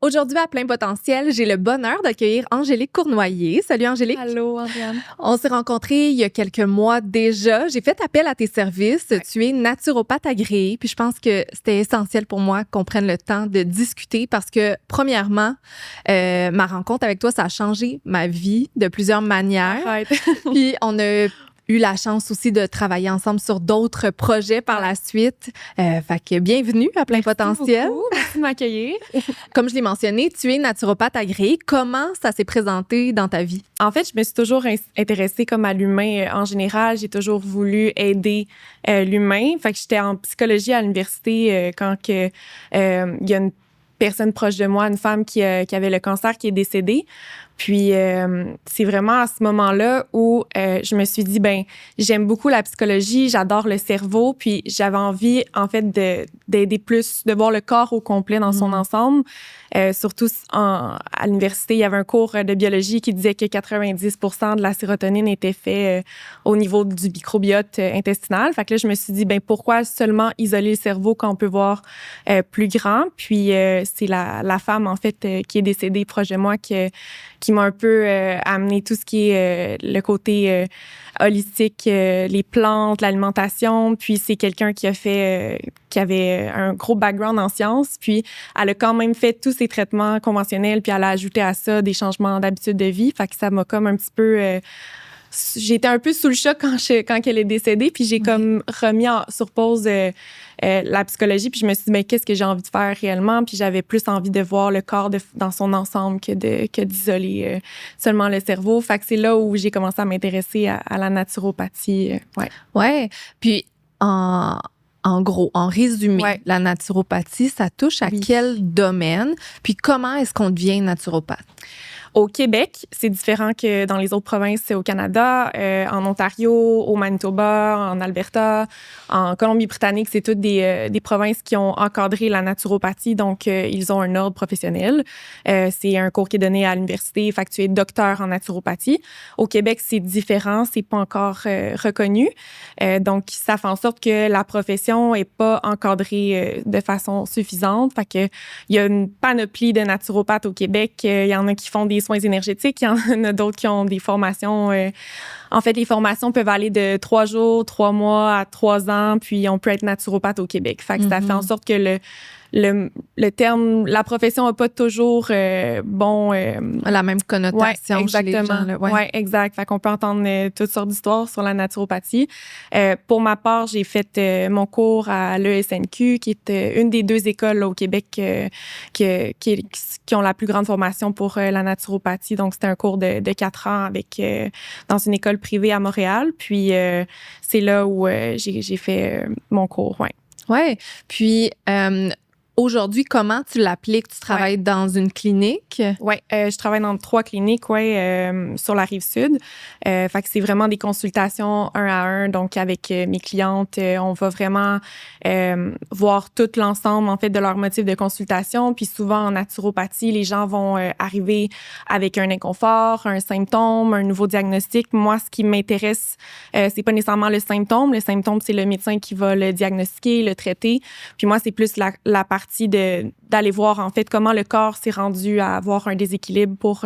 Aujourd'hui, à Plein Potentiel, j'ai le bonheur d'accueillir Angélique Cournoyer. Salut Angélique. Allô, Andréane. On s'est rencontrés il y a quelques mois déjà. J'ai fait appel à tes services. Ouais. Tu es naturopathe agréée. Puis je pense que c'était essentiel pour moi qu'on prenne le temps de discuter parce que, premièrement, ma rencontre avec toi, ça a changé ma vie de plusieurs manières. Arrête. Puis on a eu la chance aussi de travailler ensemble sur d'autres projets par la suite. Fait que bienvenue à Plein Potentiel. Beaucoup. Merci de m'accueillir. Comme je l'ai mentionné, tu es naturopathe agréée. Comment ça s'est présenté dans ta vie? En fait, je me suis toujours intéressée comme à l'humain en général. J'ai toujours voulu aider l'humain. Fait que j'étais en psychologie à l'université quand il y a une personne proche de moi, une femme qui avait le cancer qui est décédée. Puis, c'est vraiment à ce moment-là où je me suis dit, j'aime beaucoup la psychologie, j'adore le cerveau, puis j'avais envie, en fait, d'aider plus, de voir le corps au complet dans son ensemble. Surtout à l'université, il y avait un cours de biologie qui disait que 90% de la sérotonine était fait au niveau du microbiote intestinal. Fait que là, je me suis dit, pourquoi seulement isoler le cerveau quand on peut voir plus grand? Puis, c'est la femme, en fait, qui est décédée proche de moi qui m'a un peu amené tout ce qui est le côté holistique, les plantes, l'alimentation. Puis c'est quelqu'un qui avait un gros background en sciences. Puis elle a quand même fait tous ses traitements conventionnels. Puis elle a ajouté à ça des changements d'habitude de vie. Fait que ça m'a comme un petit peu... J'étais un peu sous le choc quand elle est décédée, puis j'ai comme remis sur pause la psychologie, puis je me suis dit, qu'est-ce que j'ai envie de faire réellement? Puis j'avais plus envie de voir le corps dans son ensemble que d'isoler seulement le cerveau. Fait que c'est là où j'ai commencé à m'intéresser à la naturopathie. Ouais. Puis en gros, en résumé, la naturopathie, ça touche à quel domaine? Puis comment est-ce qu'on devient naturopathe? Au Québec, c'est différent que dans les autres provinces au Canada, en Ontario, au Manitoba, en Alberta, en Colombie-Britannique, c'est toutes des provinces qui ont encadré la naturopathie, donc ils ont un ordre professionnel. C'est un cours qui est donné à l'université, fait que tu es docteur en naturopathie. Au Québec, c'est différent, c'est pas encore reconnu, donc ça fait en sorte que la profession est pas encadrée de façon suffisante. Fait que il y a une panoplie de naturopathes au Québec. Il y en a qui font des soins énergétiques, il y en a d'autres qui ont des formations. En fait, les formations peuvent aller de 3 jours, 3 mois à 3 ans, puis on peut être naturopathe au Québec. Fait que ça fait en sorte que le terme, la profession n'a pas toujours la même connotation chez les gens. Oui, exact. Fait qu'on peut entendre toutes sortes d'histoires sur la naturopathie. Pour ma part, j'ai fait mon cours à l'ESNQ, qui est une des 2 écoles là, au Québec qui ont la plus grande formation pour la naturopathie. Donc, c'était un cours de 4 ans dans une école privée à Montréal. Puis, c'est là où j'ai fait mon cours, Ouais. Puis, aujourd'hui, comment tu l'appliques? Tu travailles dans une clinique? Oui, je travaille dans 3 cliniques, sur la Rive-Sud. Fait que c'est vraiment des consultations 1 à 1. Donc, avec mes clientes, on va vraiment voir tout l'ensemble, en fait, de leur motif de consultation. Puis souvent, en naturopathie, les gens vont arriver avec un inconfort, un symptôme, un nouveau diagnostic. Moi, ce qui m'intéresse, c'est pas nécessairement le symptôme. Le symptôme, c'est le médecin qui va le diagnostiquer, le traiter. Puis moi, c'est plus la partie d'aller voir, en fait, comment le corps s'est rendu à avoir un déséquilibre pour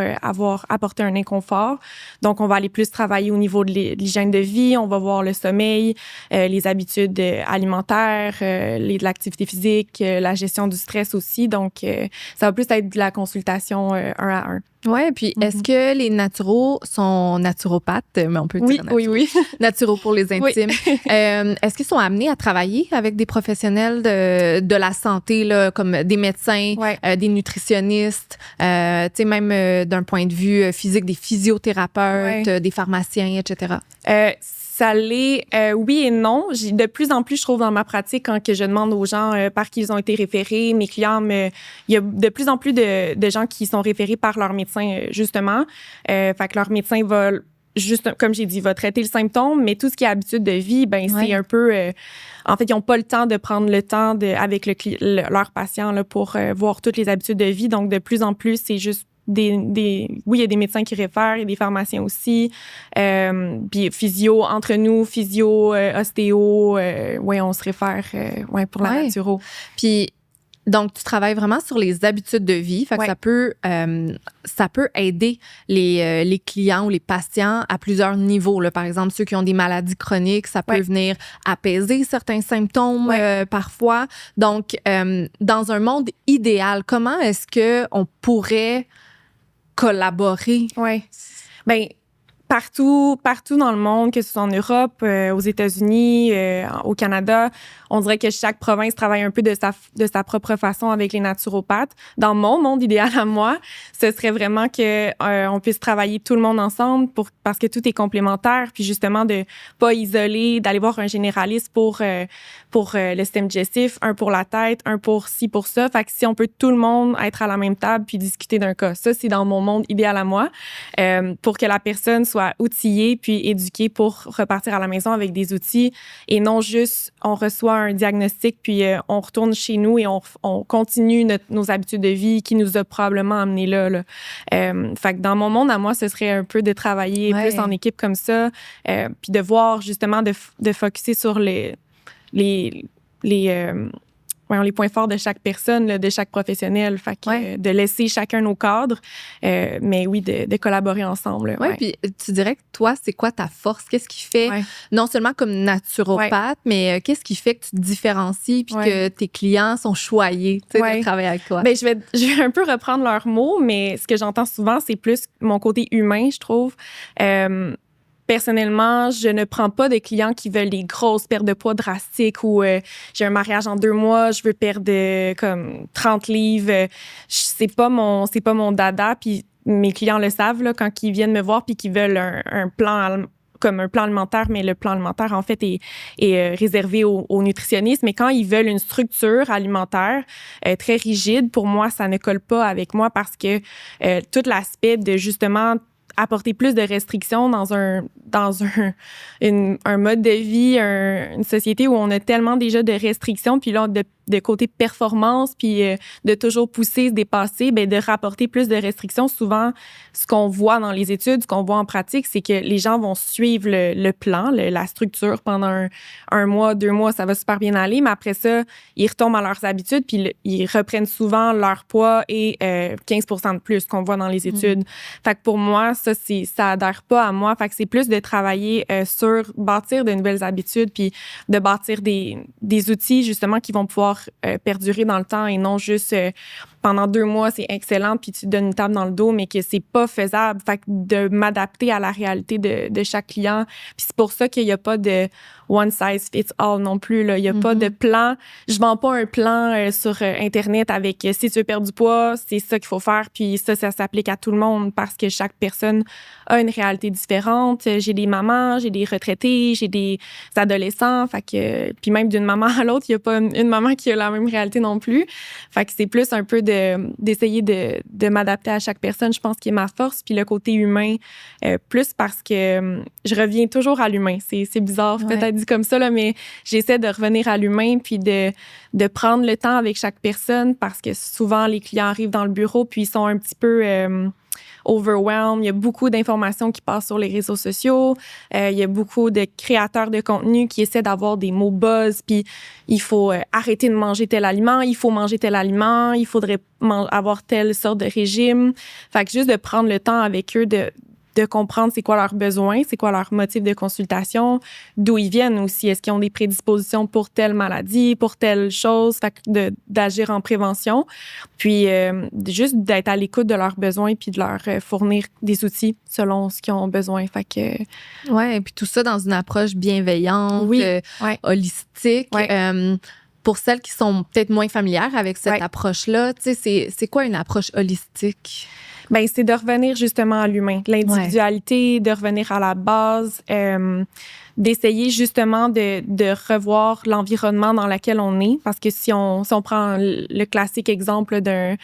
apporté un inconfort. Donc, on va aller plus travailler au niveau de l'hygiène de vie. On va voir le sommeil, les habitudes alimentaires, l'activité physique, la gestion du stress aussi. Donc, ça va plus être de la consultation 1 à 1. Ouais, puis est-ce que les naturaux sont naturopathes? Mais on peut dire oui. Naturaux pour les intimes. Oui. Est-ce qu'ils sont amenés à travailler avec des professionnels de la santé, là, comme des médecins, des nutritionnistes, tu sais, même d'un point de vue physique, des physiothérapeutes, des pharmaciens, etc.? Ça l'est, oui et non. De plus en plus, je trouve dans ma pratique, quand que je demande aux gens par qui ils ont été référés, mes clients, il y a de plus en plus de gens qui sont référés par leur médecin, justement. Fait que leur médecin va, juste comme j'ai dit, va traiter le symptôme, mais tout ce qui est habitude de vie, c'est un peu... en fait, ils n'ont pas le temps de prendre le temps avec leur patient là, pour voir toutes les habitudes de vie. Donc, de plus en plus, c'est juste oui, il y a des médecins qui réfèrent, il y a des pharmaciens aussi. Puis physio, entre nous, ostéo, on se réfère pour la naturo. Puis Donc, tu travailles vraiment sur les habitudes de vie. Fait que ça peut aider les clients ou les patients à plusieurs niveaux. Là. Par exemple, ceux qui ont des maladies chroniques, ça peut venir apaiser certains symptômes parfois. Donc, dans un monde idéal, comment est-ce qu'on pourrait collaborer? Oui. Bien, partout dans le monde, que ce soit en Europe, aux États-Unis, au Canada, on dirait que chaque province travaille un peu de sa propre façon avec les naturopathes. Dans mon monde idéal à moi, ce serait vraiment que on puisse travailler tout le monde ensemble parce que tout est complémentaire, puis justement de pas isoler, d'aller voir un généraliste pour le système digestif, un pour la tête, un pour ci, pour ça. Fait que si on peut tout le monde être à la même table puis discuter d'un cas, ça c'est dans mon monde idéal à moi, pour que la personne soit outillée puis éduquée pour repartir à la maison avec des outils et non juste on reçoit un diagnostic puis on retourne chez nous et on continue nos habitudes de vie qui nous a probablement amenés là. Fait que dans mon monde à moi, ce serait un peu de travailler plus en équipe comme ça, puis de voir justement de focusser sur les points forts de chaque personne, là, de chaque professionnel. Fait que de laisser chacun nos cadres, mais oui, de collaborer ensemble. Oui, puis tu dirais que toi, c'est quoi ta force? Qu'est-ce qui fait, non seulement comme naturopathe, mais qu'est-ce qui fait que tu te différencies puis que tes clients sont choyés de travailler avec toi? Bien, je vais un peu reprendre leurs mots, mais ce que j'entends souvent, c'est plus mon côté humain, je trouve. Personnellement, je ne prends pas de clients qui veulent des grosses pertes de poids drastiques ou j'ai un mariage en 2 mois, je veux perdre comme 30 livres. C'est pas mon dada. Puis mes clients le savent là, quand ils viennent me voir puis qu'ils veulent un plan comme un plan alimentaire, mais le plan alimentaire, en fait, est réservé aux nutritionnistes. Mais quand ils veulent une structure alimentaire très rigide, pour moi, ça ne colle pas avec moi parce que tout l'aspect de justement apporter plus de restrictions dans un mode de vie, une société où on a tellement déjà de restrictions, puis là, de côté performance, puis de toujours pousser, se dépasser, bien, de rapporter plus de restrictions. Souvent, ce qu'on voit dans les études, ce qu'on voit en pratique, c'est que les gens vont suivre le plan, la structure pendant un mois, 2 mois, ça va super bien aller, mais après ça, ils retombent à leurs habitudes, puis ils reprennent souvent leur poids et 15% de plus qu'on voit dans les études. Fait que pour moi, ça adhère pas à moi. Fait que c'est plus de travailler sur bâtir de nouvelles habitudes, puis de bâtir des outils, justement, qui vont pouvoir perdurer dans le temps et non juste pendant 2 mois, c'est excellent, puis tu te donnes une tape dans le dos, mais que c'est pas faisable. Fait que de m'adapter à la réalité de chaque client. Puis c'est pour ça qu'il y a pas de one size fits all non plus. Là. Il y a pas de plan. Je vends pas un plan sur Internet avec si tu veux perdre du poids, c'est ça qu'il faut faire. Puis ça s'applique à tout le monde parce que chaque personne a une réalité différente. J'ai des mamans, j'ai des retraités, j'ai des adolescents. Fait que, puis même d'une maman à l'autre, il y a pas une maman qui a la même réalité non plus. Fait que c'est plus un peu d'essayer de m'adapter à chaque personne, je pense, qui est ma force. Puis le côté humain, plus parce que je reviens toujours à l'humain. C'est bizarre, peut-être dit comme ça, là, mais j'essaie de revenir à l'humain puis de prendre le temps avec chaque personne parce que souvent, les clients arrivent dans le bureau puis ils sont un petit peu overwhelmed. Il y a beaucoup d'informations qui passent sur les réseaux sociaux. Il y a beaucoup de créateurs de contenu qui essaient d'avoir des mots buzz, puis il faut arrêter de manger tel aliment, il faut manger tel aliment, il faudrait avoir telle sorte de régime. Fait que juste de prendre le temps avec eux de comprendre c'est quoi leurs besoins, c'est quoi leur motif de consultation, d'où ils viennent aussi. Est-ce qu'ils ont des prédispositions pour telle maladie, pour telle chose? Fait que d'agir en prévention. Puis, juste d'être à l'écoute de leurs besoins puis de leur fournir des outils selon ce qu'ils ont besoin. Fait que... Ouais, et puis tout ça dans une approche bienveillante, holistique. Ouais. Pour celles qui sont peut-être moins familières avec cette approche-là, tu sais, c'est quoi une approche holistique? Ben c'est de revenir justement à l'humain, l'individualité, de revenir à la base, d'essayer justement de revoir l'environnement dans lequel on est, parce que si on prend le classique exemple d'un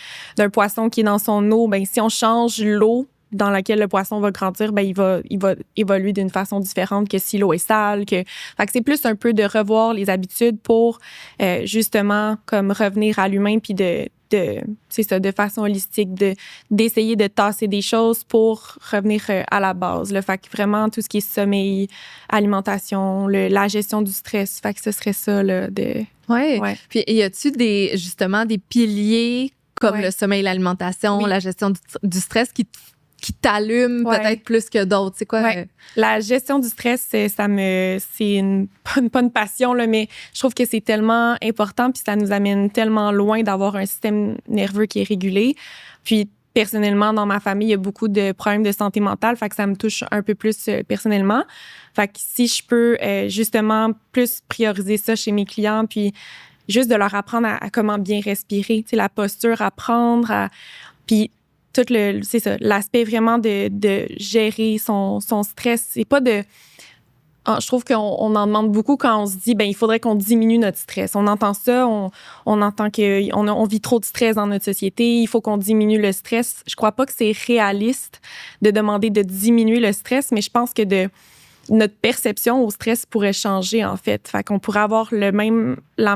poisson qui est dans son eau, ben si on change l'eau dans laquelle le poisson va grandir, ben il va évoluer d'une façon différente que si l'eau est sale. Fait que c'est plus un peu de revoir les habitudes pour justement comme revenir à l'humain puis de c'est ça, de façon holistique, d'essayer de tasser des choses pour revenir à la base. Fait que vraiment, tout ce qui est sommeil, alimentation, la gestion du stress, fait que ce serait ça, là, Ouais. Puis, y a-tu justement des piliers comme le sommeil, l'alimentation, la gestion du stress qui t'allument peut-être plus que d'autres? C'est quoi? La gestion du stress, c'est pas une passion, là, mais je trouve que c'est tellement important puis ça nous amène tellement loin d'avoir un système nerveux qui est régulé. Puis, personnellement, dans ma famille, il y a beaucoup de problèmes de santé mentale, fait que ça me touche un peu plus personnellement. Fait que si je peux justement plus prioriser ça chez mes clients, puis juste de leur apprendre à comment bien respirer, tu sais, la posture à prendre, puis tout c'est ça, l'aspect vraiment de gérer son stress. C'est pas de... Je trouve qu'on en demande beaucoup quand on se dit, il faudrait qu'on diminue notre stress. On entend ça, on entend qu'on vit trop de stress dans notre société, il faut qu'on diminue le stress. Je crois pas que c'est réaliste de demander de diminuer le stress, mais je pense que notre perception au stress pourrait changer, en fait. Fait qu'on pourrait avoir la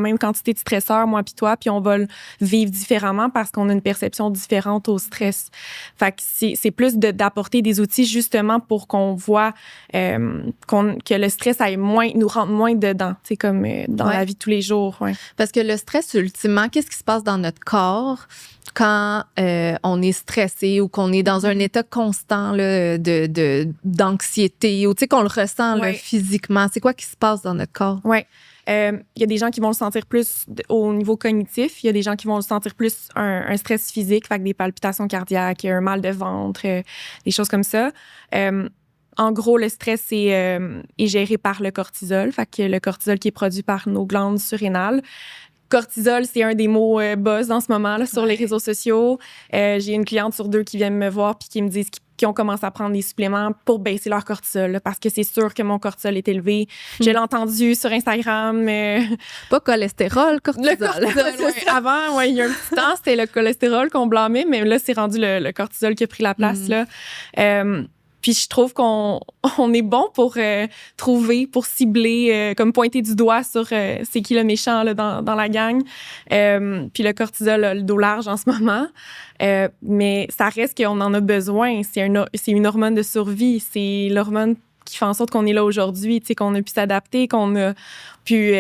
même quantité de stresseurs, moi puis toi, puis on va le vivre différemment parce qu'on a une perception différente au stress. Fait que c'est plus d'apporter des outils justement pour qu'on voit que le stress nous rentre moins dedans, tu sais, comme dans la vie de tous les jours. Ouais. Parce que le stress, ultimement, qu'est-ce qui se passe dans notre corps quand on est stressé ou qu'on est dans un état constant là, d'anxiété ou tu sais qu'on le ressent là, physiquement? C'est quoi qui se passe dans notre corps? Oui. Il y a des gens qui vont le sentir plus au niveau cognitif. Il y a des gens qui vont le sentir plus un stress physique, fait que des palpitations cardiaques, un mal de ventre, des choses comme ça. En gros, le stress est géré par le cortisol, fait que le cortisol qui est produit par nos glandes surrénales. Cortisol, c'est un des mots buzz en ce moment là, sur les réseaux sociaux. J'ai une cliente sur 2 qui vient me voir puis qui me disent qu'ils ont commencé à prendre des suppléments pour baisser leur cortisol là, parce que c'est sûr que mon cortisol est élevé. Je l'ai entendu sur Instagram. Pas cholestérol, cortisol. Le cortisol, avant, il y a un petit temps, c'était le cholestérol qu'on blâmait, mais là, c'est rendu le cortisol qui a pris la place. Là. Puis je trouve qu'on est bon pour trouver, pour cibler, comme pointer du doigt sur c'est qui le méchant là, dans la gang. Puis le cortisol a le dos large en ce moment. Mais ça reste qu'on en a besoin. C'est une hormone de survie. C'est l'hormone qui fait en sorte qu'on est là aujourd'hui, tu sais, qu'on a pu s'adapter, qu'on a pu...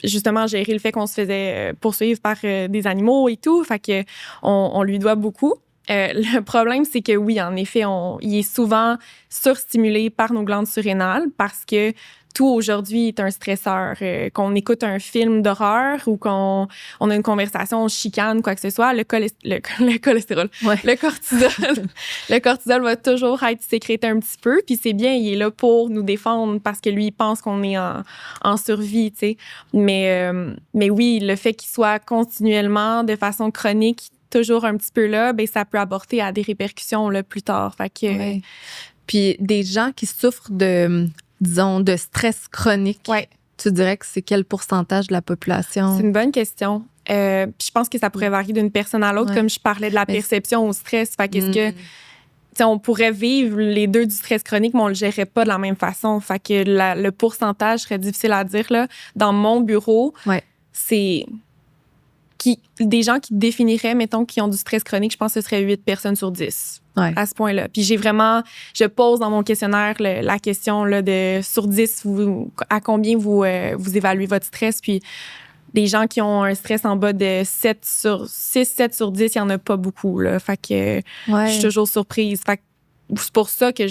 justement gérer le fait qu'on se faisait poursuivre par des animaux et tout. Fait que on lui doit beaucoup. Le problème, c'est que oui, en effet, il est souvent surstimulé par nos glandes surrénales parce que tout aujourd'hui est un stresseur. Qu'on écoute un film d'horreur ou qu'on a une conversation, on chicane, quoi que ce soit, le cholestérol, le cortisol va toujours être sécrété un petit peu. Puis c'est bien, il est là pour nous défendre parce que lui, il pense qu'on est en survie, tu sais. Mais oui, le fait qu'il soit continuellement, de façon chronique, toujours un petit peu là, ça peut apporter à des répercussions là, plus tard. Fait que, Puis des gens qui souffrent de stress chronique, tu dirais que c'est quel pourcentage de la population? C'est une bonne question. Puis je pense que ça pourrait varier d'une personne à l'autre, comme je parlais de la perception au stress. Fait qu'est-ce que on pourrait vivre les deux du stress chronique, mais on le gérerait pas de la même façon. Fait que le pourcentage serait difficile à dire. Là. Dans mon bureau, c'est... des gens qui définiraient, mettons, qui ont du stress chronique, je pense que ce serait 8 personnes sur 10 à ce point-là. Puis je pose dans mon questionnaire la question là, de sur 10, à combien vous évaluez votre stress. Puis des gens qui ont un stress en bas de 7 sur 10, il n'y en a pas beaucoup. Là. Fait que je suis toujours surprise. Fait que c'est pour ça que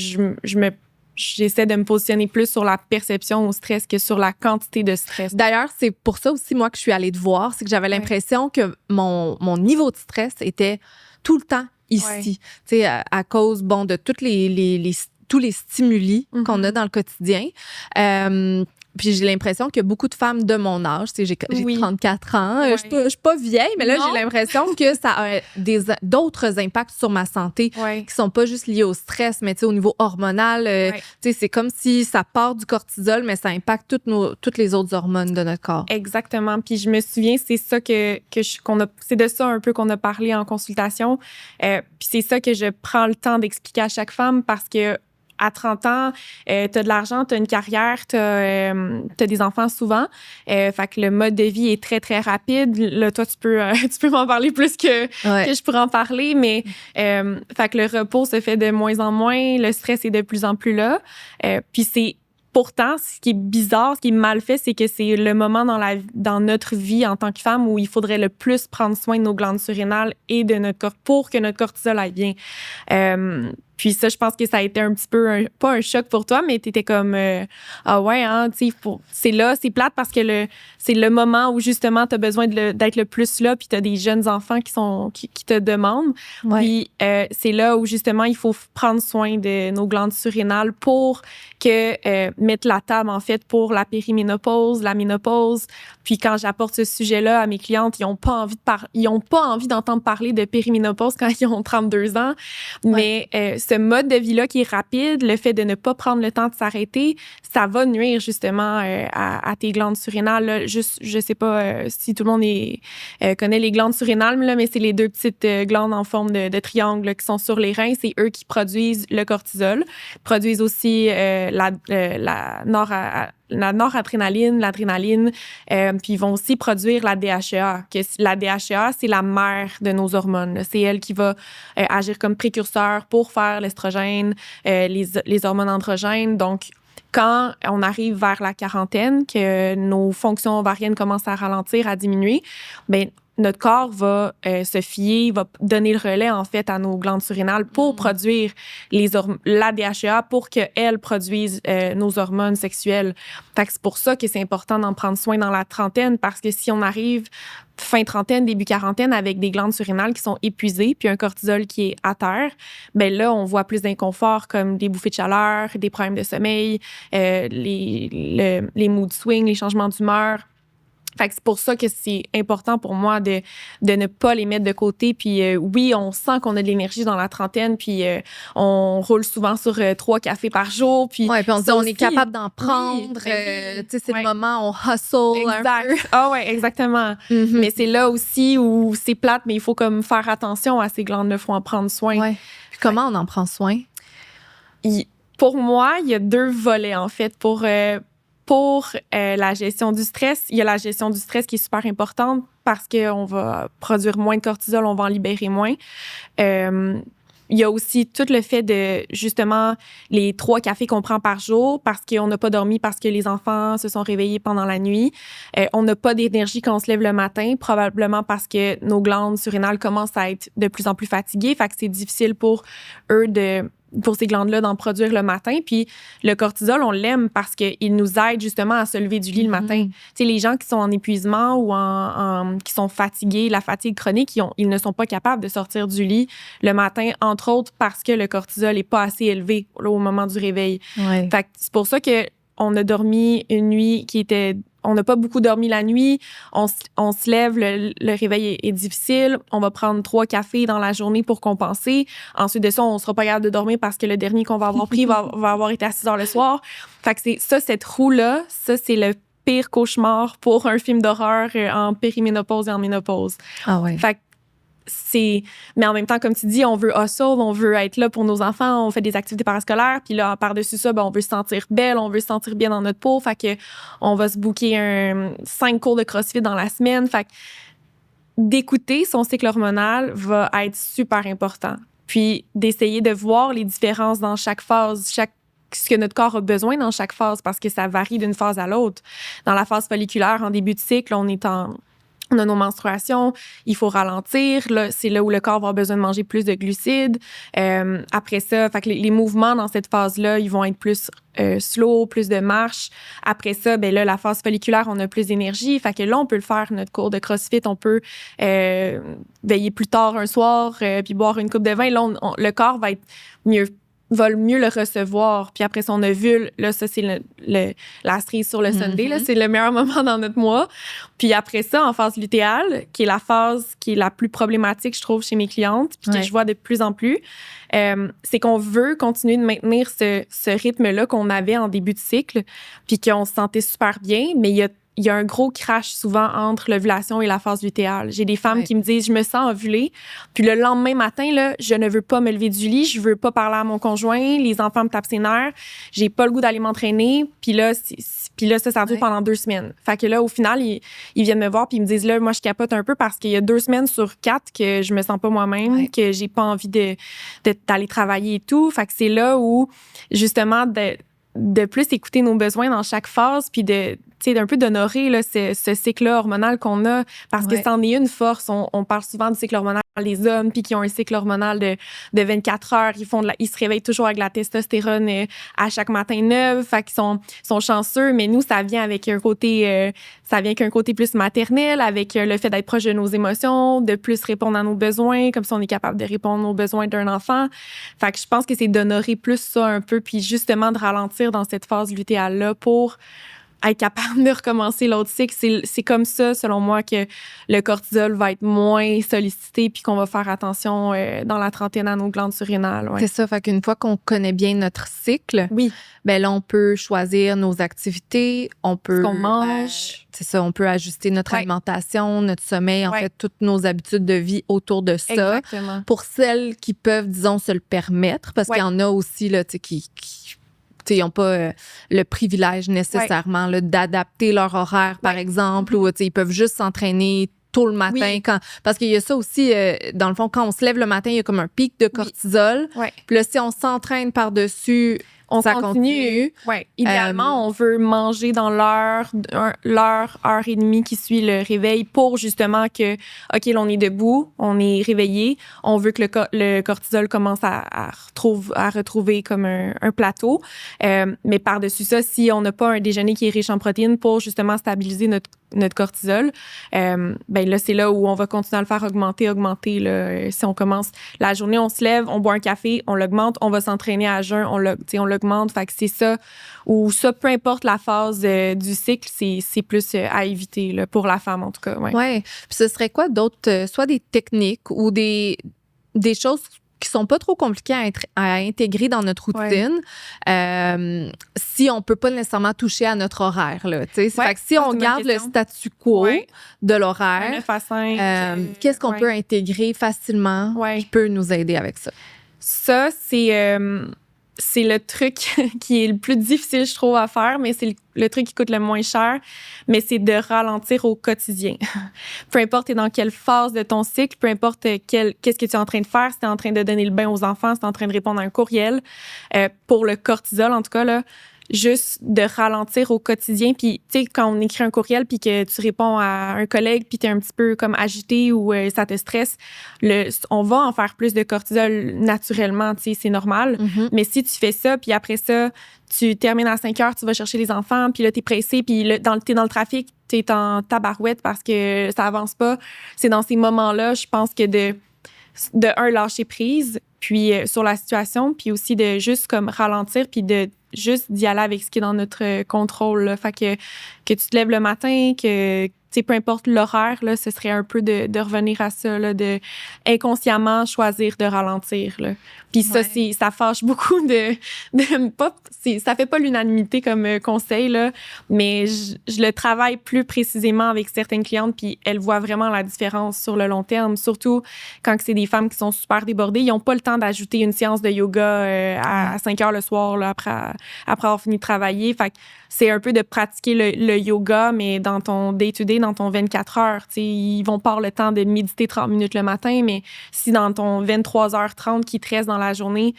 j'essaie de me positionner plus sur la perception au stress que sur la quantité de stress. D'ailleurs, c'est pour ça aussi, moi, que je suis allée te voir. C'est que j'avais l'impression que mon niveau de stress était tout le temps ici. Tu sais, à cause, de tous les stimuli qu'on a dans le quotidien. Puis j'ai l'impression que beaucoup de femmes de mon âge, tu sais, j'ai 34 ans, je suis pas vieille, mais là, j'ai l'impression que ça a d'autres impacts sur ma santé qui sont pas juste liés au stress, mais tu sais, au niveau hormonal, tu sais, c'est comme si ça part du cortisol, mais ça impacte toutes les autres hormones de notre corps. Exactement. Puis je me souviens, c'est ça c'est de ça un peu qu'on a parlé en consultation. Puis c'est ça que je prends le temps d'expliquer à chaque femme parce que à 30 ans, t'as de l'argent, t'as une carrière, t'as des enfants souvent. Fait que le mode de vie est très, très rapide. Là, toi, tu peux m'en parler plus que je pourrais en parler, mais fait que le repos se fait de moins en moins, le stress est de plus en plus là. Puis c'est pourtant, ce qui est bizarre, ce qui est mal fait, c'est que c'est le moment dans notre vie en tant que femme où il faudrait le plus prendre soin de nos glandes surrénales et de notre corps pour que notre cortisol aille bien. Puis ça, je pense que ça a été un petit peu, pas un choc pour toi, mais t'étais comme, ah ouais, hein, tu sais, c'est là, c'est plate parce que c'est le moment où justement t'as besoin d'être le plus là, puis t'as des jeunes enfants qui te demandent. Ouais. Puis c'est là où justement il faut prendre soin de nos glandes surrénales pour mettre la table en fait pour la périménopause, la ménopause. Puis quand j'apporte ce sujet-là à mes clientes, ils ont pas envie d'entendre parler de périménopause quand ils ont 32 ans, mais ce mode de vie-là qui est rapide, le fait de ne pas prendre le temps de s'arrêter, ça va nuire justement à tes glandes surrénales. Là. Juste, je sais pas si tout le monde connaît les glandes surrénales, là, mais c'est les deux petites glandes en forme de triangle là, qui sont sur les reins. C'est eux qui produisent le cortisol, produisent aussi la noradrénaline, l'adrénaline, puis ils vont aussi produire la DHEA. La DHEA, c'est la mère de nos hormones. C'est elle qui va agir comme précurseur pour faire l'estrogène, les hormones androgènes. Donc, quand on arrive vers la quarantaine, que nos fonctions ovariennes commencent à ralentir, à diminuer, bien, notre corps va se fier, va donner le relais, en fait, à nos glandes surrénales pour produire la DHEA pour qu'elles produisent nos hormones sexuelles. Fait que c'est pour ça que c'est important d'en prendre soin dans la trentaine, parce que si on arrive fin trentaine, début quarantaine, avec des glandes surrénales qui sont épuisées, puis un cortisol qui est à terre, bien là, on voit plus d'inconfort comme des bouffées de chaleur, des problèmes de sommeil, les mood swings, les changements d'humeur. Fait que c'est pour ça que c'est important pour moi de ne pas les mettre de côté. Puis oui, on sent qu'on a de l'énergie dans la trentaine, puis on roule souvent sur 3 cafés par jour. Puis ouais, puis on se dit on est capable d'en prendre. Oui, tu sais, c'est le moment, on hustle exact. Un peu. Ah ouais, exactement. Mm-hmm. Mais c'est là aussi où c'est plate, mais il faut comme faire attention à ces glandes-là, il faut en prendre soin. Ouais. Puis comment on en prend soin? Pour moi, il y a 2 volets, en fait, pour la gestion du stress. Il y a la gestion du stress qui est super importante parce qu'on va produire moins de cortisol, on va en libérer moins. Il y a aussi tout le fait de, justement, les 3 cafés qu'on prend par jour parce qu'on n'a pas dormi, parce que les enfants se sont réveillés pendant la nuit. On n'a pas d'énergie quand on se lève le matin, probablement parce que nos glandes surrénales commencent à être de plus en plus fatiguées. Fait que c'est difficile pour eux pour ces glandes-là d'en produire le matin. Puis le cortisol, on l'aime parce qu'il nous aide justement à se lever du lit le matin. Tu sais, les gens qui sont en épuisement ou qui sont fatigués, la fatigue chronique, ils ne sont pas capables de sortir du lit le matin, entre autres parce que le cortisol n'est pas assez élevé là, au moment du réveil. Ouais. Fait que c'est pour ça qu'on a dormi une nuit on n'a pas beaucoup dormi la nuit, on se lève, le réveil est difficile, on va prendre 3 cafés dans la journée pour compenser. Ensuite de ça, on sera pas capable de dormir parce que le dernier qu'on va avoir pris va avoir été à 6 heures le soir. Fait que c'est ça, cette roue-là, ça, c'est le pire cauchemar pour un film d'horreur en périménopause et en ménopause. Ah ouais. Fait que mais en même temps, comme tu dis, on veut hustle, on veut être là pour nos enfants, on fait des activités parascolaires, puis là, par-dessus ça, on veut se sentir belle, on veut se sentir bien dans notre peau, fait que on va se booker 5 cours de CrossFit dans la semaine, fait que d'écouter son cycle hormonal va être super important. Puis d'essayer de voir les différences dans chaque phase, ce que notre corps a besoin dans chaque phase, parce que ça varie d'une phase à l'autre. Dans la phase folliculaire, en début de cycle, on a nos menstruations, il faut ralentir. Là, c'est là où le corps va avoir besoin de manger plus de glucides. Après ça, fait que les mouvements dans cette phase-là, ils vont être plus slow, plus de marche. Après ça, ben là, la phase folliculaire, on a plus d'énergie. Fait que là, on peut le faire, notre cours de CrossFit. On peut veiller plus tard un soir puis boire une coupe de vin. Là, le corps va mieux le recevoir. Puis après son ovule, là, ça, c'est la cerise sur le sundae. Là, c'est le meilleur moment dans notre mois. Puis après ça, en phase lutéale, qui est la phase qui est la plus problématique, je trouve, chez mes clientes, puis que je vois de plus en plus, c'est qu'on veut continuer de maintenir ce rythme-là qu'on avait en début de cycle, puis qu'on se sentait super bien, mais il y a il y a un gros crash souvent entre l'ovulation et la phase lutéale. J'ai des femmes qui me disent, je me sens ovulée, puis le lendemain matin, là, je ne veux pas me lever du lit, je veux pas parler à mon conjoint, les enfants me tapent ses nerfs, j'ai pas le goût d'aller m'entraîner, puis là, ça dure pendant 2 semaines. Fait que là, au final, ils viennent me voir puis ils me disent, là, moi, je capote un peu parce qu'il y a 2 semaines sur 4 que je me sens pas moi-même, que j'ai pas envie d'aller travailler et tout. Fait que c'est là où, justement, de plus écouter nos besoins dans chaque phase, puis d'un peu d'honorer là, ce cycle hormonal qu'on a, parce que c'en est une force. On parle souvent du cycle hormonal des hommes, puis qui ont un cycle hormonal de 24 heures. Ils se réveillent toujours avec la testostérone à chaque matin neuf, fait qu'ils sont chanceux, mais nous, ça vient avec un côté, qu'un côté plus maternel, avec le fait d'être proche de nos émotions, de plus répondre à nos besoins, comme si on est capable de répondre aux besoins d'un enfant. Fait que je pense que c'est d'honorer plus ça un peu, puis justement de ralentir dans cette phase lutéale-là pour être capable de recommencer l'autre cycle. C'est comme ça, selon moi, que le cortisol va être moins sollicité puis qu'on va faire attention dans la trentaine à nos glandes surrénales. C'est ça. Fait qu'une fois qu'on connaît bien notre cycle, ben là, on peut choisir nos activités, on peut... Ce qu'on mange. C'est ça, on peut ajuster notre alimentation, notre sommeil, en fait, toutes nos habitudes de vie autour de ça. Exactement. Pour celles qui peuvent, disons, se le permettre, parce qu'il y en a aussi, là, tu sais, qui ils n'ont pas le privilège nécessairement là, d'adapter leur horaire, par exemple, ou ils peuvent juste s'entraîner tôt le matin. Parce qu'il y a ça aussi, dans le fond, quand on se lève le matin, il y a comme un pic de cortisol. Puis là, si on s'entraîne par-dessus, ça continue. Idéalement, on veut manger dans l'heure et demie qui suit le réveil pour justement que, OK, là, on est debout, on est réveillé. On veut que le cortisol commence à retrouver comme un plateau. Mais par-dessus ça, si on n'a pas un déjeuner qui est riche en protéines pour justement stabiliser notre cortisol, ben là, c'est là où on va continuer à le faire augmenter. Là. Si on commence la journée, on se lève, on boit un café, on l'augmente, on va s'entraîner à jeun, on l'augmente. Fait que c'est ça, ou ça, peu importe la phase du cycle, c'est plus à éviter là, pour la femme, en tout cas. Oui. Puis ce serait quoi d'autres, soit des techniques ou des choses qui sont pas trop compliquées à intégrer dans notre routine, si on peut pas nécessairement toucher à notre horaire. Là, fait que si on garde le statu quo de l'horaire, 9 à 5, qu'est-ce qu'on peut intégrer facilement qui peut nous aider avec ça? Ça, c'est le truc qui est le plus difficile, je trouve, à faire, mais c'est le truc qui coûte le moins cher, mais c'est de ralentir au quotidien. Peu importe dans quelle phase de ton cycle, peu importe qu'est-ce que tu es en train de faire, si tu es en train de donner le bain aux enfants, si tu es en train de répondre à un courriel, pour le cortisol, en tout cas, là, juste de ralentir au quotidien. Puis, tu sais, quand on écrit un courriel puis que tu réponds à un collègue puis tu es un petit peu comme agité ou ça te stresse, on va en faire plus de cortisol naturellement, tu sais, c'est normal. Mais si tu fais ça, puis après ça, tu termines à 5 heures, tu vas chercher les enfants, puis là, t'es pressé, puis t'es dans le trafic, t'es en tabarouette parce que ça avance pas. C'est dans ces moments-là, je pense que de lâcher prise, puis sur la situation, puis aussi de juste comme ralentir, puis de juste d'y aller avec ce qui est dans notre contrôle. Là. Fait que tu te lèves le matin, que peu importe l'horaire, là, ce serait un peu de revenir à ça, là, de inconsciemment choisir de ralentir. Là. Puis ça, ça fâche beaucoup ça fait pas l'unanimité comme conseil, là, mais je le travaille plus précisément avec certaines clientes, puis elles voient vraiment la différence sur le long terme, surtout quand c'est des femmes qui sont super débordées. Ils n'ont pas le temps d'ajouter une séance de yoga à 5 heures le soir là, après avoir fini de travailler. Fait que c'est un peu de pratiquer le yoga, mais dans ton day-to-day, dans ton 24 heures. T'sais, ils vont pas avoir le temps de méditer 30 minutes le matin, mais si dans ton 23h30 qui te reste dans la journée,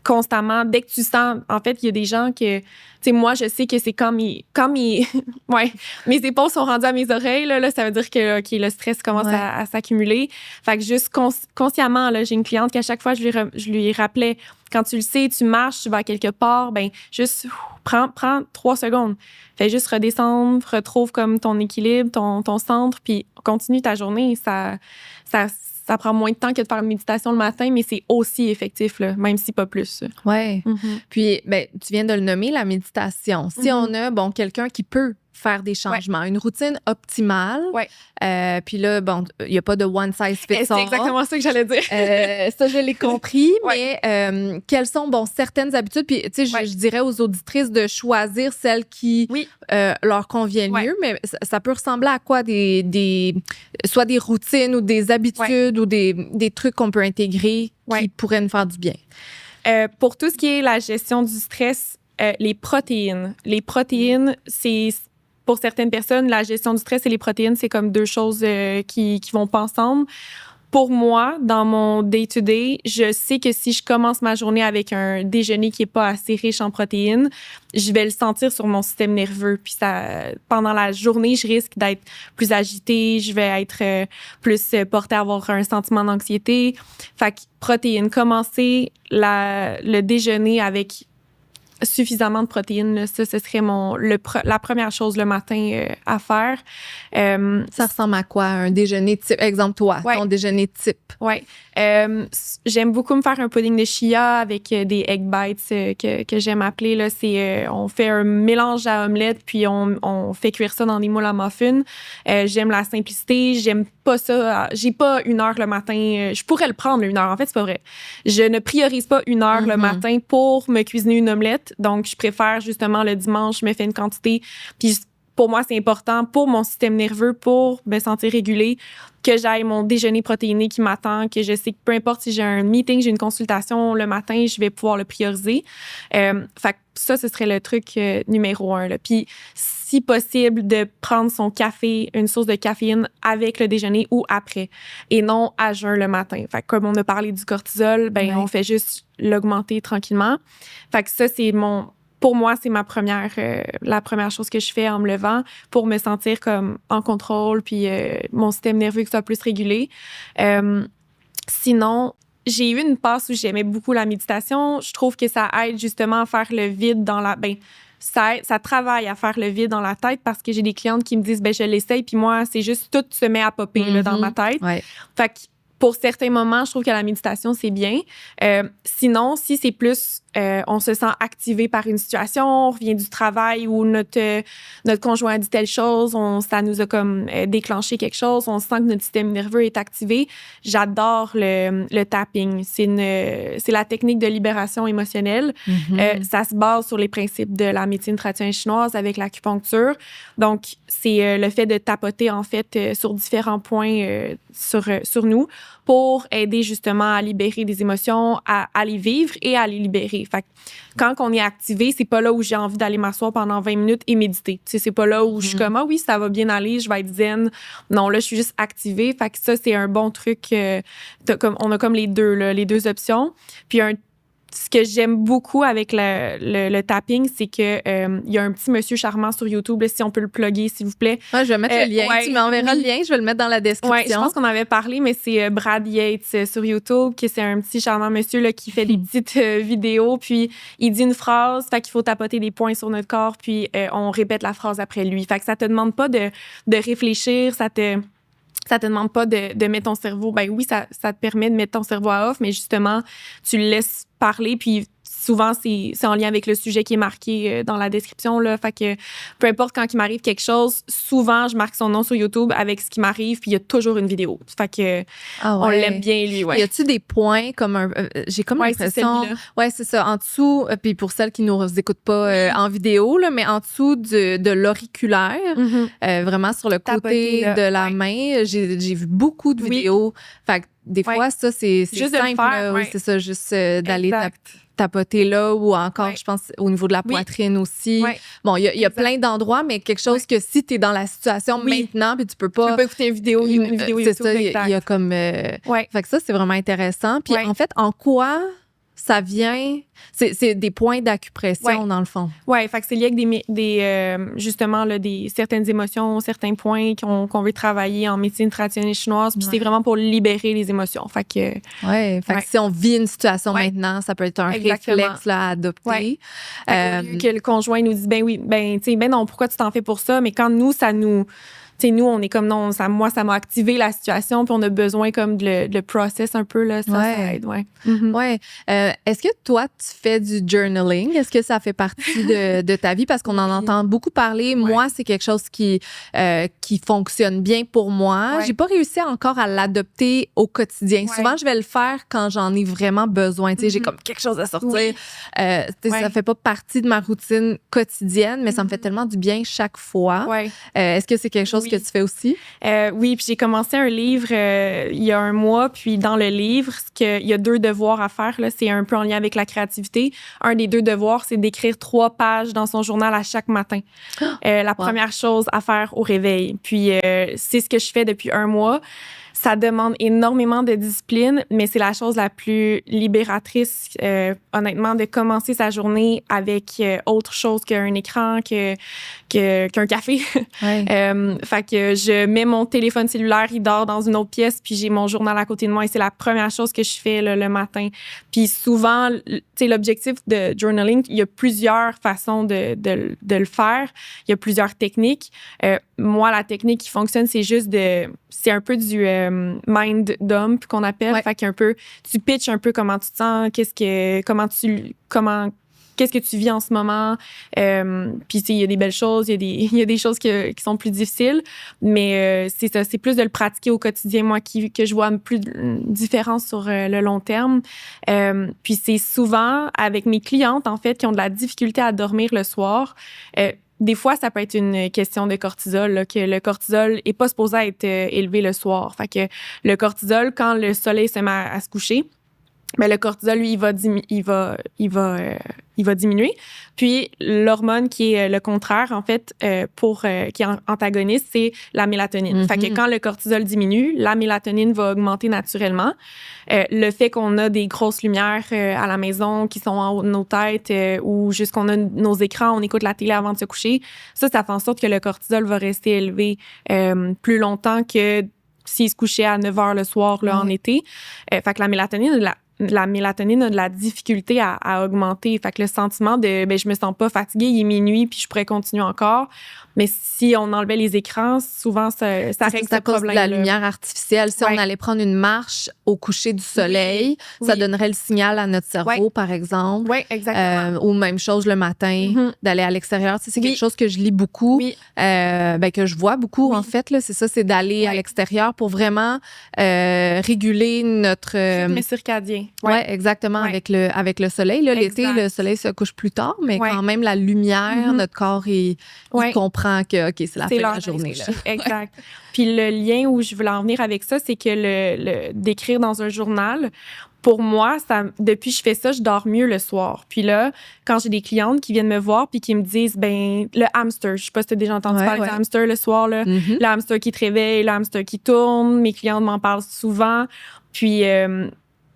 constamment, dès que tu sens... En fait, il y a des gens que... Tu sais, moi, je sais que c'est quand mes épaules sont rendues à mes oreilles, là, ça veut dire que le stress commence à s'accumuler. Fait que juste consciemment, là, j'ai une cliente qu'à chaque fois, je lui rappelais, quand tu le sais, tu marches, tu vas quelque part, ben juste prends 3 secondes. Fais juste redescendre, retrouve comme ton équilibre, ton centre, puis continue ta journée. Ça prend moins de temps que de faire une méditation le matin, mais c'est aussi effectif, là, même si pas plus. Oui. Puis, tu viens de le nommer, la méditation. Si on a, quelqu'un qui peut faire des changements. Une routine optimale. Puis là, bon, il n'y a pas de one size fits all. C'est exactement ça que j'allais dire. Ça, je l'ai compris. Mais quelles sont, certaines habitudes? Puis, tu sais, je dirais aux auditrices de choisir celles qui leur conviennent mieux. Mais ça peut ressembler à quoi? Soit des routines ou des habitudes ou des trucs qu'on peut intégrer qui pourraient nous faire du bien. Pour tout ce qui est la gestion du stress, les protéines. Les protéines, c'est... Pour certaines personnes, la gestion du stress et les protéines, c'est comme deux choses qui vont pas ensemble. Pour moi, dans mon day-to-day, je sais que si je commence ma journée avec un déjeuner qui est pas assez riche en protéines, je vais le sentir sur mon système nerveux. Puis pendant la journée, je risque d'être plus agitée, je vais être plus portée à avoir un sentiment d'anxiété. Fait que protéines, commencer le déjeuner avec suffisamment de protéines, là, ça, ce serait la première chose le matin à faire. Ça ressemble à quoi? Un déjeuner type? Exemple, toi, ton déjeuner type. Oui. J'aime beaucoup me faire un pudding de chia avec des egg bites que j'aime appeler. Là, on fait un mélange à omelette, puis on fait cuire ça dans des moules à muffins. J'aime la simplicité. J'aime pas ça. J'ai pas 1 heure le matin. Je pourrais le prendre, 1 heure. En fait, c'est pas vrai. Je ne priorise pas 1 heure le matin pour me cuisiner une omelette. Donc, je préfère justement le dimanche, je me fais une quantité. Puis, pour moi, c'est important pour mon système nerveux, pour me sentir régulée, que j'aille mon déjeuner protéiné qui m'attend, que je sais que peu importe si j'ai un meeting, j'ai une consultation le matin, je vais pouvoir le prioriser. Fait que ça, ce serait le truc numéro 1. Là. Puis, si possible, de prendre son café, une source de caféine avec le déjeuner ou après, et non à jeun le matin. Fait que comme on a parlé du cortisol, on fait juste l'augmenter tranquillement. Fait que ça, pour moi, c'est la première chose que je fais en me levant pour me sentir comme en contrôle, puis mon système nerveux qui soit plus régulé. Sinon, j'ai eu une passe où j'aimais beaucoup la méditation. Je trouve que ça aide justement à faire le vide dans la... ça travaille à faire le vide dans la tête parce que j'ai des clientes qui me disent, je l'essaye, puis moi, c'est juste tout se met à popper là, dans ma tête. Fait que pour certains moments, je trouve que la méditation, c'est bien. Sinon, si c'est plus, on se sent activé par une situation, on revient du travail où notre conjoint a dit telle chose, ça nous a comme déclenché quelque chose, on sent que notre système nerveux est activé. J'adore le tapping. C'est la technique de libération émotionnelle. Ça se base sur les principes de la médecine traditionnelle chinoise avec l'acupuncture. Donc, c'est le fait de tapoter, en fait, sur différents points sur nous pour aider justement à libérer des émotions, à les vivre et à les libérer. Fait que quand on est activé, c'est pas là où j'ai envie d'aller m'asseoir pendant 20 minutes et méditer. Tu sais, c'est pas là où je suis comme, oui, ça va bien aller, je vais être zen. Non, là, je suis juste activée. Fait que ça, c'est un bon truc. On a comme les deux options. Puis ce que j'aime beaucoup avec le tapping, c'est que il y a un petit monsieur charmant sur YouTube, là, si on peut le plugger, s'il vous plaît. Je vais mettre le lien. Tu m'enverras le lien, je vais le mettre dans la description. Oui, je pense qu'on avait parlé, mais c'est Brad Yates sur YouTube, qui c'est un petit charmant monsieur là, qui fait des petites vidéos, puis il dit une phrase, fait qu'il faut tapoter des points sur notre corps, puis on répète la phrase après lui. Fait que ça te demande pas de réfléchir, ça te demande pas de mettre ton cerveau. Oui, ça te permet de mettre ton cerveau à off, mais justement, tu le laisses parler, puis souvent, c'est en lien avec le sujet qui est marqué dans la description, là. Fait que peu importe quand il m'arrive quelque chose, souvent, je marque son nom sur YouTube avec ce qui m'arrive, puis il y a toujours une vidéo. Fait que on l'aime bien, lui, Y a-tu des points comme j'ai comme l'impression... c'est ça. En dessous, puis pour celles qui nous écoutent pas en vidéo, là, mais en dessous de l'auriculaire, vraiment sur le côté de la main, j'ai vu beaucoup de vidéos. Fait que des fois, ça, c'est juste simple. De le faire, c'est ça, juste d'aller tapoter là, ou encore, je pense, au niveau de la poitrine aussi. Bon, il y a plein d'endroits, mais quelque chose que si tu es dans la situation maintenant, puis tu peux pas... Tu peux pas écouter une vidéo YouTube. C'est ça, il y a comme... Fait que ça, c'est vraiment intéressant. Puis en fait, en quoi ça vient... C'est des points d'acupression, dans le fond. Oui, fait que c'est lié avec justement là, certaines émotions, certains points qu'on veut travailler en médecine traditionnelle chinoise. Puis c'est vraiment pour libérer les émotions. Fait que que si on vit une situation maintenant, ça peut être un réflexe là, à adopter. Que le conjoint nous dit, non, pourquoi tu t'en fais pour ça? Mais quand nous, ça sais, nous, on est comme, non, ça m'a activé la situation, puis on a besoin comme de le process un peu, là, ça aide, ouais. Ouais. Est-ce que toi, tu fais du journaling? Est-ce que ça fait partie de ta vie? Parce qu'on en entend beaucoup parler. Moi, c'est quelque chose qui fonctionne bien pour moi. J'ai pas réussi encore à l'adopter au quotidien. Souvent, je vais le faire quand j'en ai vraiment besoin. Tu sais, j'ai comme quelque chose à sortir. Ça fait pas partie de ma routine quotidienne, mais ça me fait tellement du bien chaque fois. Est-ce que c'est quelque chose que tu fais aussi? Oui, puis j'ai commencé un livre il y a un mois, puis dans le livre, il y a 2 devoirs à faire, là, c'est un peu en lien avec la créativité. Un des 2 devoirs, c'est d'écrire 3 pages dans son journal à chaque matin. La première chose à faire au réveil. Puis c'est ce que je fais depuis un mois. Ça demande énormément de discipline, mais c'est la chose la plus libératrice, honnêtement, de commencer sa journée avec autre chose qu'un écran, qu'un café. Fait que je mets mon téléphone cellulaire, il dort dans une autre pièce, puis j'ai mon journal à côté de moi et c'est la première chose que je fais là, le matin. Puis souvent, tu sais, l'objectif de journaling, il y a plusieurs façons de le faire. Il y a plusieurs techniques. Moi, la technique qui fonctionne, c'est un peu du mind dump qu'on appelle. Fait qu'un peu, tu pitches un peu comment tu te sens, qu'est-ce que tu vis en ce moment. Puis, il y a des belles choses, il y a des choses qui sont plus difficiles, mais c'est ça, c'est plus de le pratiquer au quotidien, moi, que je vois plus de différence sur le long terme. Puis, c'est souvent avec mes clientes, en fait, qui ont de la difficulté à dormir le soir. Des fois, ça peut être une question de cortisol, là, que le cortisol est pas supposé être élevé le soir. Fait que le cortisol, quand le soleil se met à se coucher, ben le cortisol, lui, il va diminuer. Puis l'hormone qui est le contraire, en fait, qui est antagoniste, c'est la mélatonine. Fait que quand le cortisol diminue, la mélatonine va augmenter naturellement. Le fait qu'on a des grosses lumières à la maison qui sont en haut de nos têtes ou juste qu'on a nos écrans, on écoute la télé avant de se coucher, ça fait en sorte que le cortisol va rester élevé plus longtemps que s'il se couchait à 9 heures le soir là, en été. Fait que la mélatonine a de la difficulté à augmenter. Fait que le sentiment de je me sens pas fatiguée, il est minuit puis je pourrais continuer encore. Mais si on enlevait les écrans, souvent ça règle ce problème. La lumière artificielle, si on allait prendre une marche au coucher du soleil, ça donnerait le signal à notre cerveau, par exemple. Oui, exactement. Ou même chose le matin, d'aller à l'extérieur. C'est quelque chose que je lis beaucoup, que je vois beaucoup, en fait. Là, c'est ça, c'est d'aller à l'extérieur pour vraiment réguler notre... rythme circadien. Oui, exactement, avec le soleil. Là, l'été, le soleil se couche plus tard, mais quand même, la lumière, notre corps, il comprend que c'est la fin de la journée. Là. Exact. Puis le lien où je voulais en venir avec ça, c'est que d'écrire dans un journal, pour moi, depuis que je fais ça, je dors mieux le soir. Puis là, quand j'ai des clientes qui viennent me voir puis qui me disent, le hamster, je sais pas si tu as déjà entendu parler du hamster le soir, là, le hamster qui te réveille, le hamster qui tourne, mes clientes m'en parlent souvent. Puis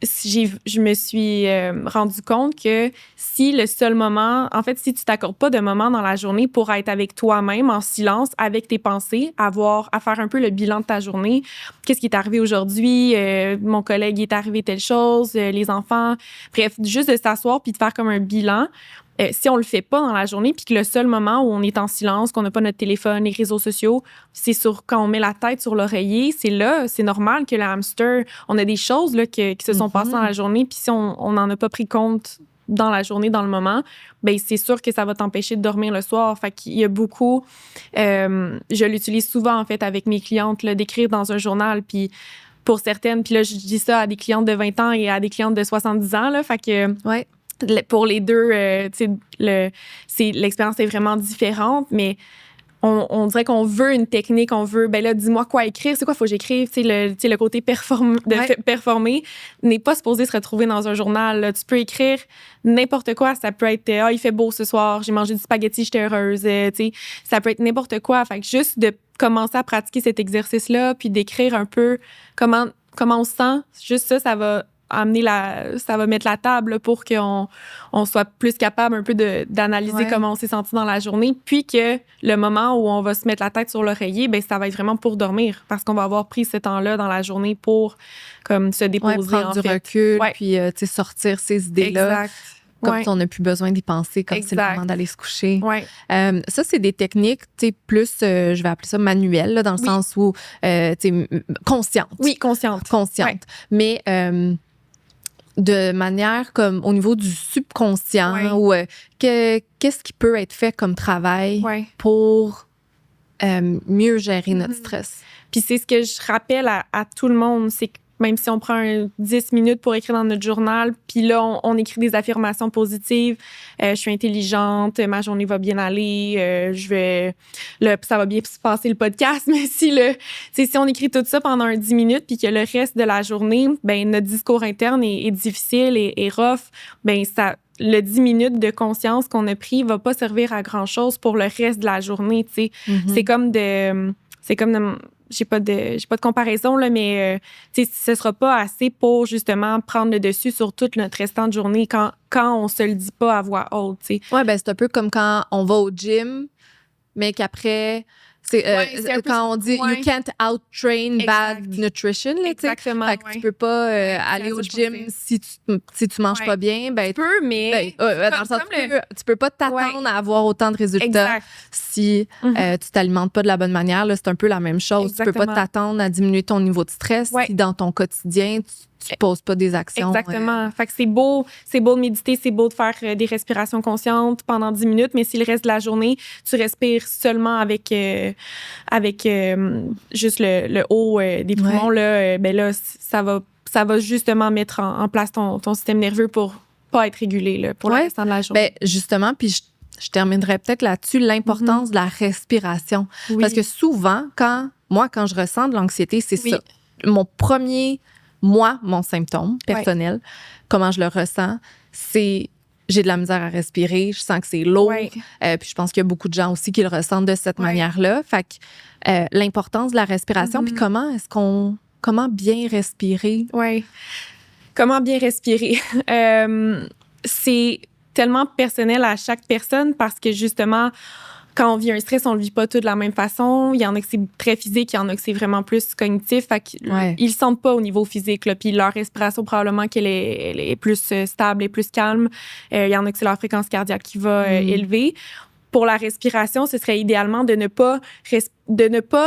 je me suis rendu compte que si le seul moment, en fait, si tu t'accordes pas de moment dans la journée pour être avec toi-même en silence, avec tes pensées, à faire un peu le bilan de ta journée, qu'est-ce qui est arrivé aujourd'hui, mon collègue il est arrivé telle chose, les enfants, bref, juste de s'asseoir puis de faire comme un bilan. Si on le fait pas dans la journée, puis que le seul moment où on est en silence, qu'on n'a pas notre téléphone, les réseaux sociaux, c'est quand on met la tête sur l'oreiller, c'est normal que le hamster, on a des choses là, qui se sont passées dans la journée, puis si on n'en a pas pris compte dans la journée, dans le moment, c'est sûr que ça va t'empêcher de dormir le soir. Fait qu'il y a beaucoup... je l'utilise souvent, en fait, avec mes clientes, là, d'écrire dans un journal, puis pour certaines, puis là, je dis ça à des clientes de 20 ans et à des clientes de 70 ans, là, fait que... Pour les deux, l'expérience est vraiment différente, mais on dirait qu'on veut une technique, on veut, dis-moi quoi écrire, c'est quoi, faut que j'écrive, le côté performer n'est pas supposé se retrouver dans un journal, là. Tu peux écrire n'importe quoi, ça peut être, il fait beau ce soir, j'ai mangé du spaghetti, j'étais heureuse, ça peut être n'importe quoi, fait que juste de commencer à pratiquer cet exercice-là, puis d'écrire un peu comment on se sent, juste ça va ça va mettre la table pour qu'on soit plus capable un peu d'analyser comment on s'est senti dans la journée, puis que le moment où on va se mettre la tête sur l'oreiller, ça va être vraiment pour dormir, parce qu'on va avoir pris ce temps-là dans la journée pour comme se déposer, prendre du recul, puis sortir ces idées-là. Exact. comme si on n'a plus besoin d'y penser quand c'est le moment d'aller se coucher. Ouais. Ça, c'est des techniques, tu sais, plus, je vais appeler ça manuelles, là, dans le sens où, tu sais, consciente. Oui, consciente. Consciente. Mais de manière comme au niveau du subconscient ou qu'est-ce qui peut être fait comme travail pour mieux gérer notre stress? Puis c'est ce que je rappelle à tout le monde, c'est que même si on prend 10 minutes pour écrire dans notre journal, puis là, on écrit des affirmations positives. Je suis intelligente, ma journée va bien aller, ça va bien se passer le podcast, mais si on écrit tout ça pendant 10 minutes, puis que le reste de la journée, ben notre discours interne est difficile et rough, ben le 10 minutes de conscience qu'on a pris va pas servir à grand-chose pour le reste de la journée, tu sais. C'est comme j'ai pas de comparaison là, mais ce sera pas assez pour justement prendre le dessus sur tout notre restant de journée quand on se le dit pas à voix haute, tu sais. Ouais, ben c'est un peu comme quand on va au gym, mais qu'après c'est quand on dit you can't out-train bad nutrition, là, exactement. Fait que tu peux pas aller au gym si tu manges pas bien, ben tu peux, mais dans le sens tu peux pas t'attendre à avoir autant de résultats si tu t'alimentes pas de la bonne manière. Là, c'est un peu la même chose. Tu peux pas t'attendre à diminuer ton niveau de stress si dans ton quotidien tu poses pas des actions. Exactement. Fait que c'est beau de méditer, c'est beau de faire des respirations conscientes pendant 10 minutes, mais si le reste de la journée, tu respires seulement avec juste le haut des poumons, là, ben là, ça va justement mettre en place ton système nerveux pour pas être régulé là, pour le restant de la journée. Ben justement, puis je terminerai peut-être là-dessus, l'importance de la respiration. Parce que souvent, quand je ressens de l'anxiété, c'est ça. Mon symptôme personnel, comment je le ressens, c'est j'ai de la misère à respirer, je sens que c'est lourd. Puis je pense qu'il y a beaucoup de gens aussi qui le ressentent de cette manière-là. Fait que l'importance de la respiration, puis comment bien respirer? Oui. Comment bien respirer? C'est tellement personnel à chaque personne parce que justement, quand on vit un stress, on le vit pas tout de la même façon. Il y en a que c'est très physique, il y en a que c'est vraiment plus cognitif. Fait qu'ils le sentent pas au niveau physique, là. Puis leur respiration, probablement qu'elle est plus stable et plus calme. Il y en a que c'est leur fréquence cardiaque qui va élever. Pour la respiration, ce serait idéalement de ne pas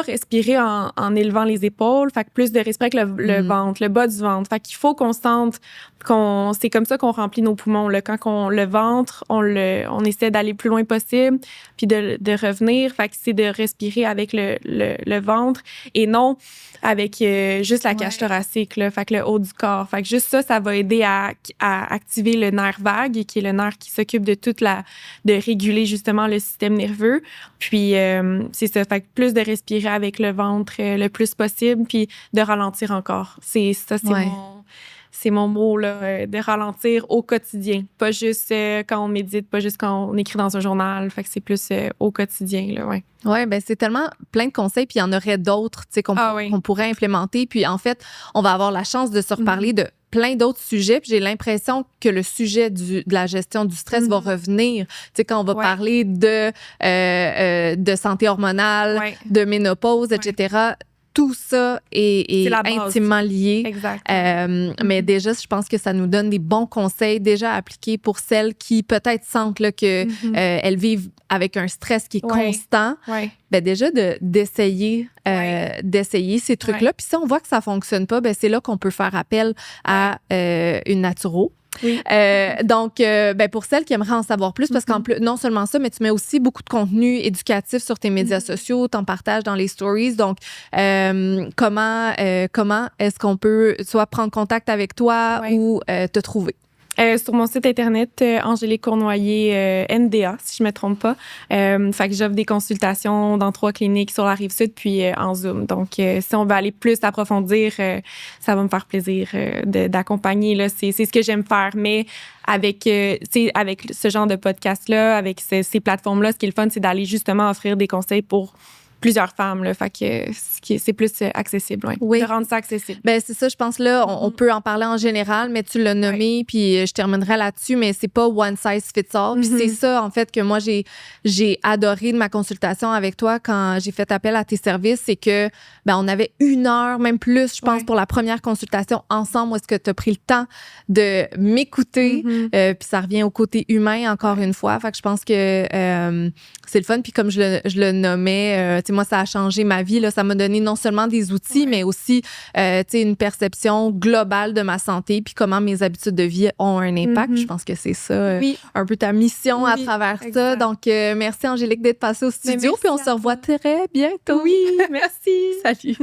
respirer en élevant les épaules. Fait que plus de respirer avec le ventre, le bas du ventre. Fait qu'il faut qu'on sente c'est comme ça qu'on remplit nos poumons, là. Quand le ventre, on essaie d'aller le plus loin possible, puis de revenir. Fait que c'est de respirer avec le ventre et non avec juste la cage thoracique, là. Fait que le haut du corps. Fait que juste ça va aider à activer le nerf vague, qui est le nerf qui s'occupe de réguler justement le système nerveux. Puis c'est ça. Fait que plus de respirer avec le ventre le plus possible, puis de ralentir encore. C'est mon mot, là, de ralentir au quotidien. Pas juste quand on médite, pas juste quand on écrit dans un journal. Fait que c'est plus au quotidien, là, ouais. Oui, ben c'est tellement plein de conseils, puis il y en aurait d'autres, tu sais, qu'on pourrait implémenter. Puis en fait, on va avoir la chance de se reparler de plein d'autres sujets. Puis j'ai l'impression que le sujet de la gestion du stress va revenir. Tu sais, quand on va parler de santé hormonale, de ménopause, etc., tout ça est intimement lié. Exact. Mais déjà, je pense que ça nous donne des bons conseils déjà appliqués pour celles qui peut-être sentent là, que elles vivent avec un stress qui est constant. Ben déjà, d'essayer ces trucs-là. Puis si on voit que ça fonctionne pas, ben c'est là qu'on peut faire appel à une naturo. Oui. Donc, pour celles qui aimeraient en savoir plus, parce qu'en plus, non seulement ça, mais tu mets aussi beaucoup de contenu éducatif sur tes médias sociaux, t'en partages dans les stories. Donc, comment est-ce qu'on peut soit prendre contact avec toi ou te trouver? Sur mon site internet, Angélique Cournoyer, NDA, si je me trompe pas. Fait que j'offre des consultations dans 3 cliniques sur la Rive-Sud, puis en Zoom. Donc, si on veut aller plus approfondir, ça va me faire plaisir d'accompagner. Là, c'est ce que j'aime faire. Mais avec ce genre de podcast-là, avec ces plateformes-là, ce qui est le fun, c'est d'aller justement offrir des conseils pour plusieurs femmes, là. Fait que c'est plus accessible, oui. De rendre ça accessible. Ben c'est ça, je pense, là, on peut en parler en général, mais tu l'as nommé, puis je terminerai là-dessus, mais c'est pas one size fits all. Puis c'est ça, en fait, que moi, j'ai adoré de ma consultation avec toi quand j'ai fait appel à tes services, c'est que, ben, on avait 1 heure, même plus, je pense, pour la première consultation ensemble, où est-ce que tu as pris le temps de m'écouter, puis ça revient au côté humain, encore une fois. Fait que je pense que c'est le fun, puis comme je le nommais, tu sais, moi, ça a changé ma vie, là, ça m'a donné non seulement des outils, mais aussi, tu sais, une perception globale de ma santé, puis comment mes habitudes de vie ont un impact. Je pense que c'est ça, un peu ta mission à travers ça. Donc, merci Angélique d'être passée au studio, puis on se revoit très bientôt. Oui, merci. Salut.